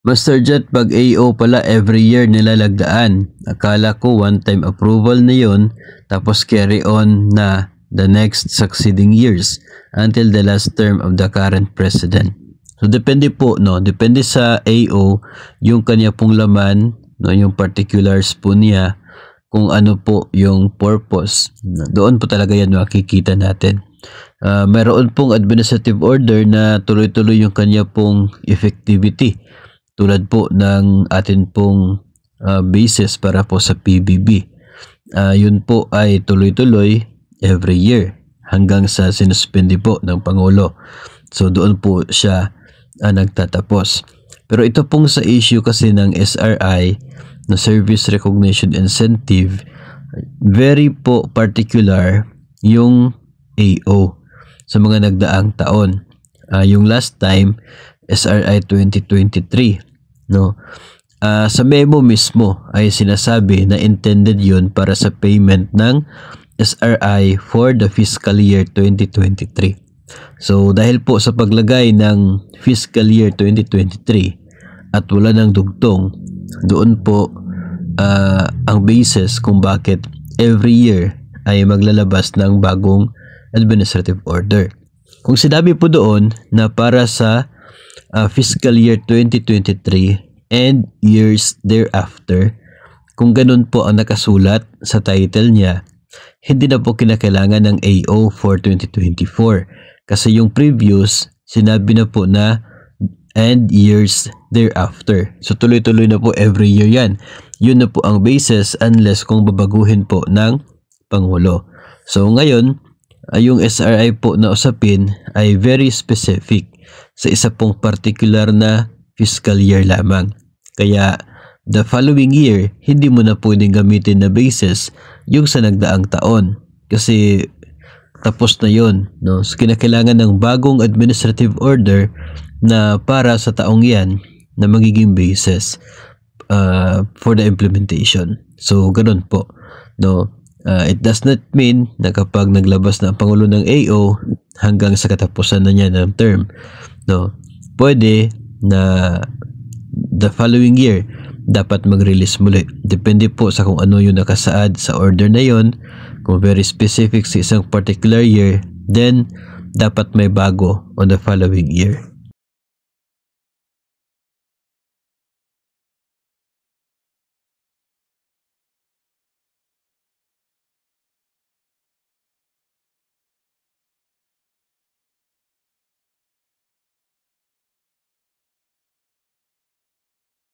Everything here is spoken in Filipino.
Master Jet, pag AO pala every year nilalagdaan. Akala ko one-time approval na yun, tapos carry on na the next succeeding years until the last term of the current president. So depende po, no, depende sa AO yung kanya pong laman, no, yung particulars po niya, kung ano po yung purpose. Doon po talaga yan makikita natin. Mayroon pong administrative order na tuloy-tuloy yung kanya pong effectivity, tulad po ng atin pong basis para po sa PBB. Yun po ay tuloy-tuloy every year hanggang sa sinuspende po ng Pangulo. So doon po siya nagtatapos. Pero ito pong sa issue kasi ng SRI, na Service Recognition Incentive, very po particular yung AO sa mga nagdaang taon. Yung last time, SRI 2023, no? Sa memo mismo ay sinasabi na intended yun para sa payment ng SRI for the fiscal year 2023. So dahil po sa paglagay ng fiscal year 2023 at wala ng dugtong, doon po ang basis kung bakit every year ay maglalabas ng bagong administrative order. Kung sinabi po doon na para sa fiscal year 2023 and years thereafter, kung ganun po ang nakasulat sa title niya, hindi na po kinakailangan ng AO for 2024 kasi yung previous sinabi na po na and years thereafter. So tuloy-tuloy na po every year yan. Yun na po ang basis unless kung babaguhin po ng Pangulo. So ngayon, yung SRI po na usapin ay very specific sa isa pong particular na fiscal year lamang. Kaya the following year, hindi mo na pwedeng gamitin na basis yung sa nagdaang taon kasi tapos na yun, no? So kinakailangan ng bagong administrative order na para sa taong yan na magiging basis for the implementation. So ganun po, no? It does not mean na kapag naglabas na ang Pangulo ng AO hanggang sa katapusan na niya ng term, no, pwede na the following year dapat mag-release muli. Depende po sa kung ano yung nakasaad sa order na yon. Kung very specific sa isang particular year, then dapat may bago on the following year.